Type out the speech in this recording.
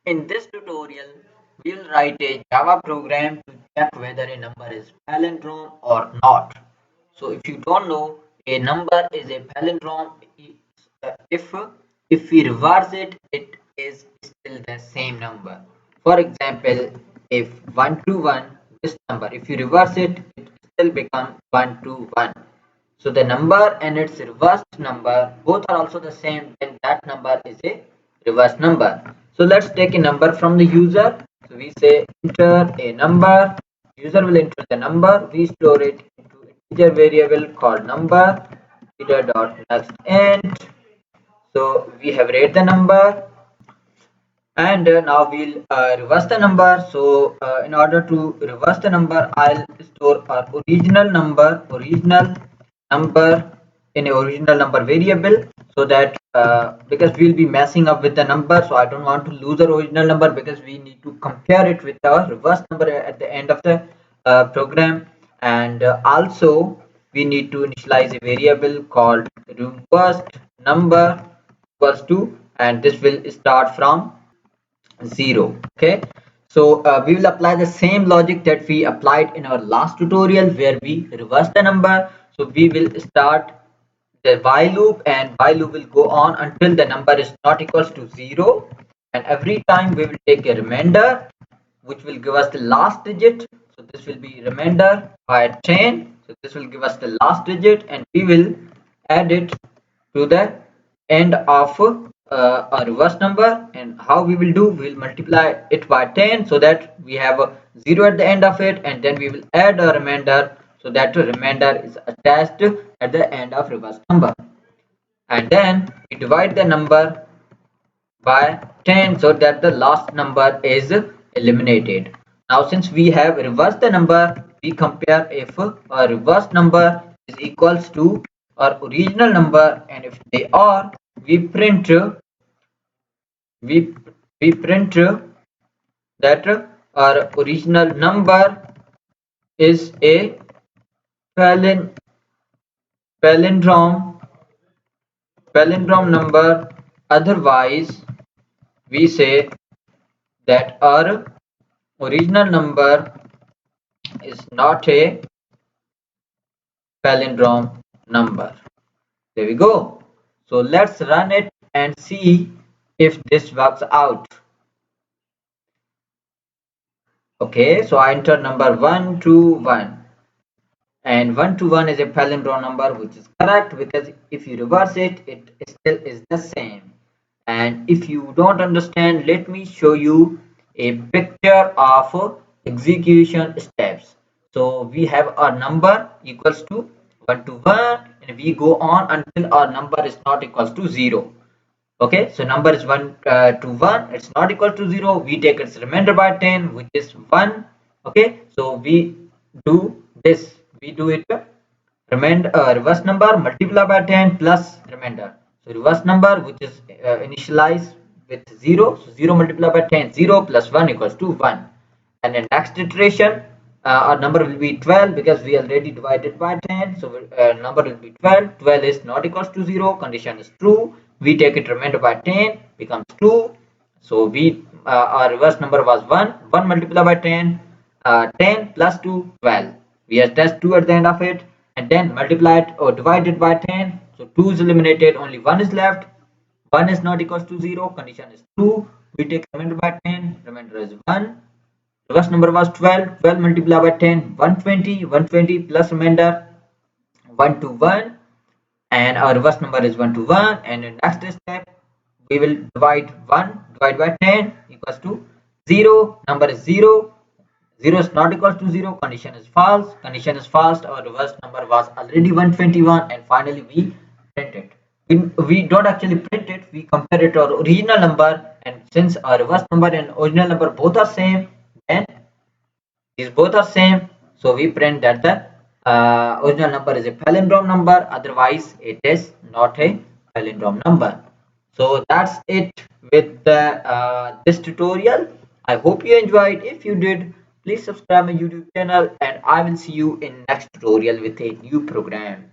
In this tutorial, we will write a Java program to check whether a number is palindrome or not. So if you don't know, a number is a palindrome. If if we reverse it, it is still the same number. For example, if 1 to 1, this number, if you reverse it, it still become 1 to 1. So the number and its reversed number both are also the same, then that number is a reverse number. So let's take a number from the user. So we say enter a number. User will enter the number. We store it into an integer variable called number. Integer dot next int. So we have read the number, and now we'll reverse the number. So in order to reverse the number, I'll store our original number in a original number variable, so that because we'll be messing up with the number, so I don't want to lose our original number, because we need to compare it with our reverse number at the end of the program. And also we need to initialize a variable called reversed number equals to, and this will start from 0. Okay, so we will apply the same logic that we applied in our last tutorial, where we reverse the number. So we will start the while loop, and while loop will go on until the number is not equals to 0, and every time we will take a remainder which will give us the last digit. So this will be remainder by 10. So this will give us the last digit, and we will add it to the end of a reverse number. And how we will do, we will multiply it by 10, so that we have a 0 at the end of it, and then we will add a remainder, so that the remainder is attached at the end of reverse number. And then we divide the number by 10, so that the last number is eliminated. Now since we have reversed the number, we compare if a reverse number is equals to our original number, and if they are, we print we we print that our original number is a palin, palindrome palindrome number. Otherwise, we say that our original number is not a palindrome number. There we go. So let's run it and see if this works out. Okay, so I enter number 1 to 1, and 1 to 1 is a palindrome number, which is correct, because if you reverse it, it still is the same. And if you don't understand, let me show you a picture of execution steps. So we have a number equals to 1 to 1, and we go on until our number is not equals to 0. Okay, so number is 1 to 1, it's not equal to 0, we take its remainder by 10, which is 1. Okay, so we do this, we do it remainder, reverse number multiply by 10 plus remainder. So reverse number, which is initialized with 0, so 0 multiplied by 10, 0 plus 1 equals to 1. And in next iteration, our number will be 12, because we already divided by 10. So number will be 12. 12 is not equals to 0, condition is true. We take it remainder by 10, becomes 2. So we our reverse number was 1. 1 multiplied by 10, 10 plus 2, 12. We have test 2 at the end of it, and then multiplied or divided by 10. So 2 is eliminated, only 1 is left. 1 is not equals to 0, condition is true. We take remainder by 10, remainder is 1. Reverse number was 12. 12 multiplied by 10, 120. 120 plus remainder 1 to 1, and our reverse number is 1 to 1. And in next step, we will divide 1 divided by 10 equals to 0. Number is 0. 0 is not equals to 0. Condition is false. Condition is false. Our reverse number was already 121, and finally we print it. We don't actually print it. We compare it to our original number, and since our reverse number and original number both are same, then these both are same, so we print that the original number is a palindrome number, otherwise it is not a palindrome number. So that's it with this tutorial. I hope you enjoyed. If you did, please subscribe my YouTube channel, and I will see you in next tutorial with a new program.